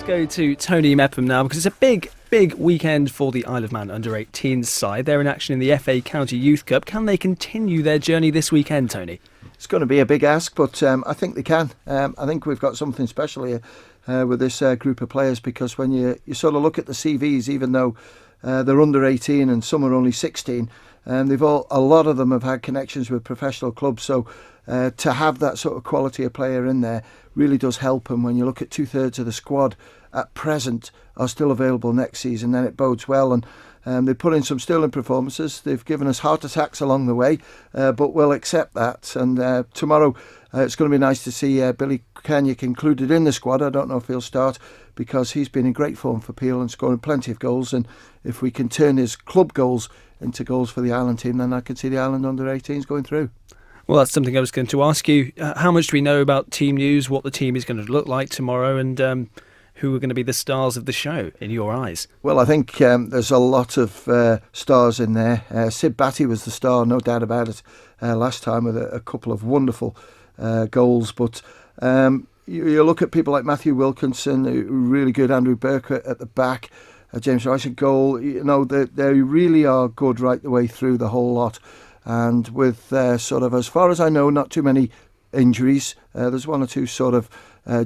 go to Tony Mepham now, because it's a big weekend for the Isle of Man under-18s side. They're in action in the FA County Youth Cup. Can they continue their journey this weekend, Tony? It's going to be a big ask, but I think they can. I think we've got something special here with this group of players, because when you sort of look at the CVs, even though they're under 18 and some are only 16, a lot of them have had connections with professional clubs. So to have that sort of quality of player in there really does help. And when you look at 2/3 of the squad at present are still available next season, then it bodes well. And they put in some sterling performances. They've given us heart attacks along the way, but we'll accept that. And tomorrow it's going to be nice to see Billy Kanyuk included in the squad. I don't know if he'll start, because he's been in great form for Peel and scoring plenty of goals. And if we can turn his club goals into goals for the Ireland team, then I can see the Ireland under-18s going through. Well, that's something I was going to ask you. How much do we know about team news, what the team is going to look like tomorrow, and who are going to be the stars of the show, in your eyes? Well, I think there's a lot of stars in there. Sid Batty was the star, no doubt about it, last time with a couple of wonderful goals. But you look at people like Matthew Wilkinson, really good, Andrew Burke at the back, James Rice at goal. You know, they really are good right the way through the whole lot. And with sort of, as far as I know, not too many injuries. There's one or two sort of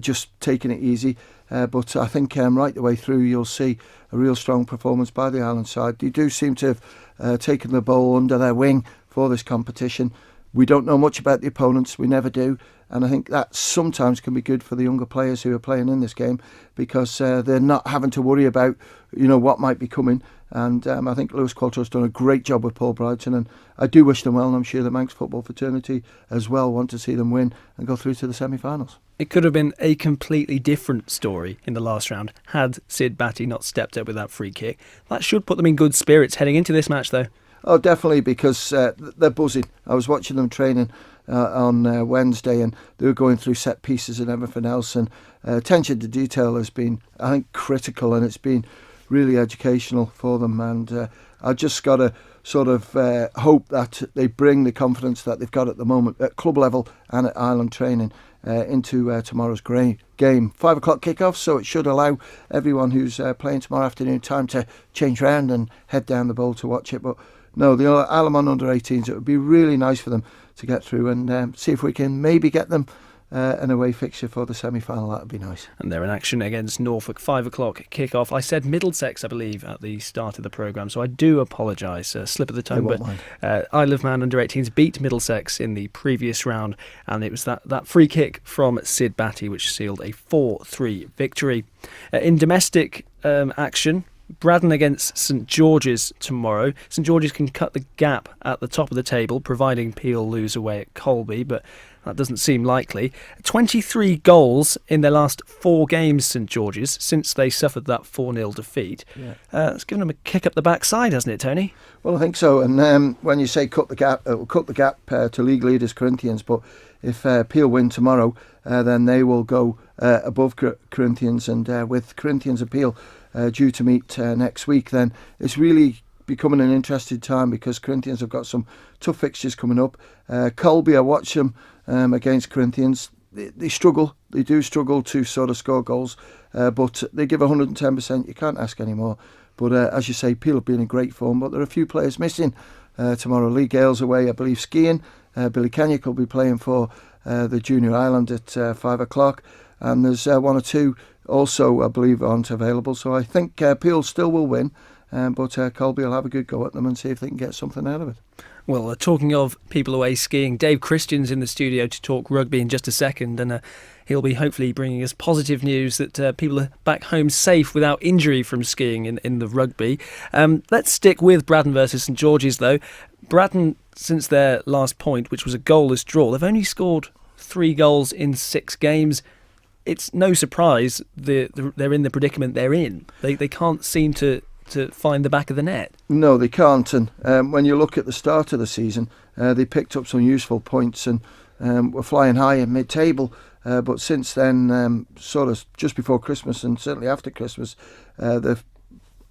just taking it easy. But I think right the way through you'll see a real strong performance by the Ireland side. They do seem to have taken the ball under their wing for this competition. We don't know much about the opponents, we never do, and I think that sometimes can be good for the younger players who are playing in this game, because they're not having to worry about what might be coming. And I think Lewis Qualtro's done a great job with Paul Brighton, and I do wish them well, and I'm sure the Manx football fraternity as well want to see them win and go through to the semi-finals. It could have been a completely different story in the last round had Sid Batty not stepped up with that free kick. That should put them in good spirits heading into this match, though. Oh, definitely, because they're buzzing. I was watching them training on Wednesday, and they were going through set pieces and everything else, and attention to detail has been, I think, critical, and it's been really educational for them. And I just got to sort of hope that they bring the confidence that they've got at the moment at club level and at Ireland training into tomorrow's game. 5 o'clock kickoff, so it should allow everyone who's playing tomorrow afternoon time to change round and head down the bowl to watch it. But no, the Isle of Man under-18s, it would be really nice for them to get through and see if we can maybe get them an away fixture for the semi-final. That would be nice. And they're in action against Norfolk, 5 o'clock kick-off. I said Middlesex, I believe, at the start of the programme, so I do apologise. Slip of the tongue, but Isle of Man under-18s beat Middlesex in the previous round, and it was that free kick from Sid Batty which sealed a 4-3 victory. In domestic action, Braddon against St George's tomorrow. St George's can cut the gap at the top of the table, providing Peel lose away at Colby, but that doesn't seem likely. 23 goals in their last 4 games, St George's, since they suffered that 4-0 defeat. Yeah. It's given them a kick up the backside, hasn't it, Tony? Well, I think so. And when you say cut the gap, it will cut the gap to league leaders Corinthians. But if Peel win tomorrow, then they will go above Corinthians. And with Corinthians and Peel due to meet next week, then it's really becoming an interesting time, because Corinthians have got some tough fixtures coming up. Colby, I watch them against Corinthians. They struggle. They do struggle to sort of score goals, but they give 110%. You can't ask any more. But as you say, Peel have been in great form, but there are a few players missing tomorrow. Lee Gale's away, I believe, skiing. Billy Kanyuk will be playing for the Junior Island at 5 o'clock. And there's one or two also, I believe, aren't available. So I think Peel still will win, but Colby will have a good go at them and see if they can get something out of it. Well, talking of people away skiing, Dave Christian's in the studio to talk rugby in just a second, and he'll be hopefully bringing us positive news that people are back home safe without injury from skiing in the rugby. Let's stick with Braddon versus St George's, though. Braddon, since their last point, which was a goalless draw, they've only scored 3 goals in 6 games. It's no surprise they're in the predicament they're in. They can't seem to find the back of the net. No, they can't. And when you look at the start of the season, they picked up some useful points and were flying high in mid-table. But since then, sort of just before Christmas and certainly after Christmas, the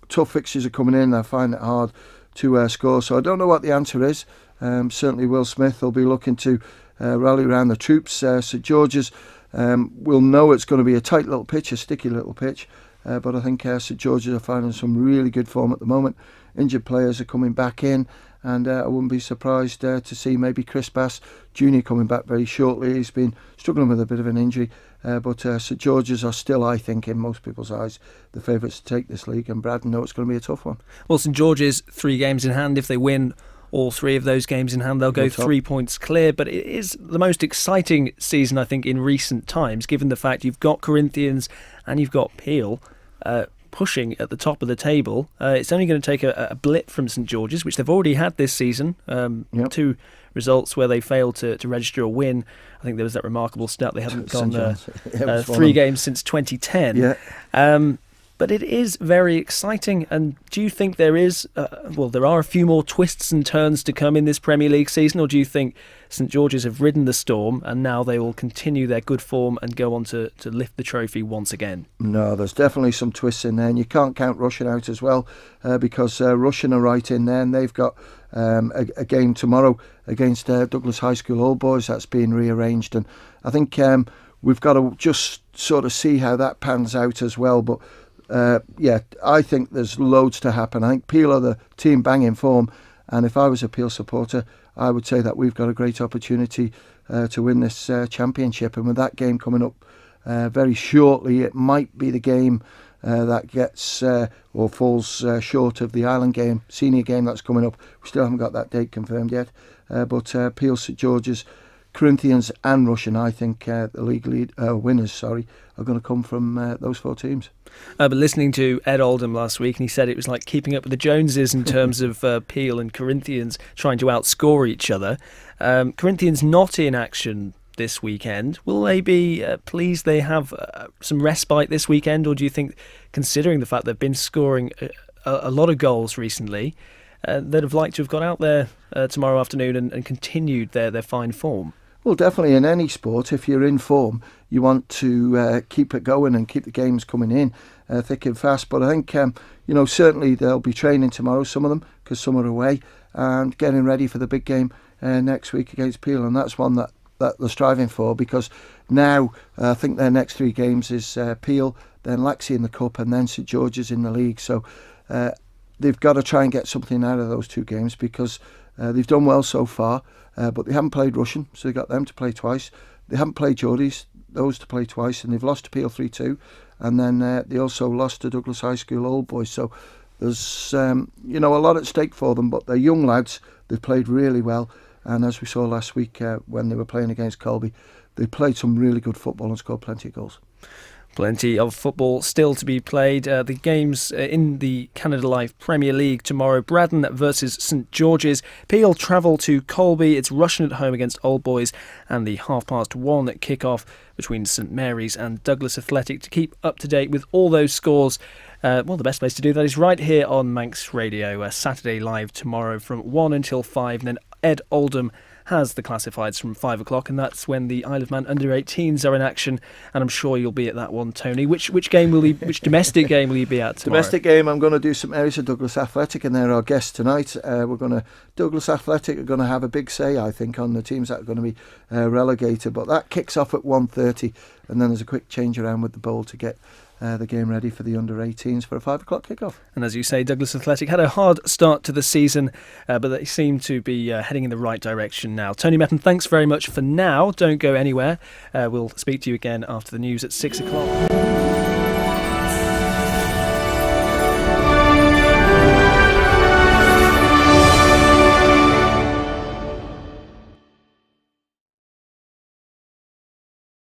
tough fixtures are coming in. I find it hard to score. So I don't know what the answer is. Certainly Will Smith will be looking to rally around the troops. St George's will know it's going to be a tight little pitch, a sticky little pitch. But I think St George's are finding some really good form at the moment. Injured players are coming back in, and I wouldn't be surprised to see maybe Chris Bass Jr. coming back very shortly. He's been struggling with a bit of an injury, but St George's are still, I think, in most people's eyes, the favourites to take this league, and Braddon know it's going to be a tough one. Well, St George's 3 games in hand. If they win all 3 of those games in hand, they'll go 3 points clear. But it is the most exciting season, I think, in recent times, given the fact you've got Corinthians and you've got Peel pushing at the top of the table. It's only going to take a blip from St George's, which they've already had this season. 2 results where they failed to register a win. I think there was that remarkable stat they haven't gone 3 games since 2010. Yeah. But it is very exciting. And do you think there is, there are a few more twists and turns to come in this Premier League season, or do you think St George's have ridden the storm and now they will continue their good form and go on to lift the trophy once again? No, there's definitely some twists in there, and you can't count Russian out as well, because Russian are right in there, and they've got a game tomorrow against Douglas High School Old Boys that's been rearranged, and I think we've got to just sort of see how that pans out as well. But I think there's loads to happen. I think Peel are the team bang in form, and if I was a Peel supporter, I would say that we've got a great opportunity to win this championship. And with that game coming up very shortly, it might be the game that gets or falls short of the Island game, senior game that's coming up. We still haven't got that date confirmed yet. But Peel, St George's, Corinthians and Russian, I think the league winners, are going to come from those 4 teams. But listening to Ed Oldham last week, and he said it was like keeping up with the Joneses in terms of Peel and Corinthians trying to outscore each other. Corinthians not in action this weekend. Will they be pleased they have some respite this weekend, or do you think, considering the fact they've been scoring a lot of goals recently, they'd have liked to have got out there tomorrow afternoon and continued their fine form? Well, definitely in any sport, if you're in form, you want to keep it going and keep the games coming in thick and fast. But I think, certainly they'll be training tomorrow, some of them, because some are away, and getting ready for the big game next week against Peel. And that's one that they're striving for, because now I think their next 3 games is Peel, then Laxey in the Cup, and then St George's in the league. So they've got to try and get something out of those 2 games, because they've done well so far. But they haven't played Russian, so they got them to play twice. They haven't played Geordies, those to play twice, and they've lost to Peel 3-2. And then they also lost to Douglas High School Old Boys. So there's a lot at stake for them, but they're young lads. They've played really well. And as we saw last week when they were playing against Colby, they played some really good football and scored plenty of goals. Plenty of football still to be played. The games in the Canada Life Premier League tomorrow. Braddon versus St George's. Peel travel to Colby. It's Russian at home against Old Boys. And the 1:30 kick-off between St Mary's and Douglas Athletic. To keep up to date with all those scores, the best place to do that is right here on Manx Radio. Saturday Live tomorrow from 1 until 5. And then Ed Oldham has the classifieds from 5 o'clock, and that's when the Isle of Man under-18s are in action, and I'm sure you'll be at that one, Tony. Which game will which domestic game will you be at tomorrow? Domestic game, I'm going to do St Mary's and Douglas Athletic, and they're our guests tonight. Douglas Athletic are going to have a big say, I think, on the teams that are going to be relegated, but that kicks off at 1:30, and then there's a quick change around with the bowl to get the game ready for the under-18s for a 5 o'clock kickoff. And as you say, Douglas Athletic had a hard start to the season, but they seem to be heading in the right direction now. Tony Mepham, thanks very much for now. Don't go anywhere. We'll speak to you again after the news at 6 o'clock.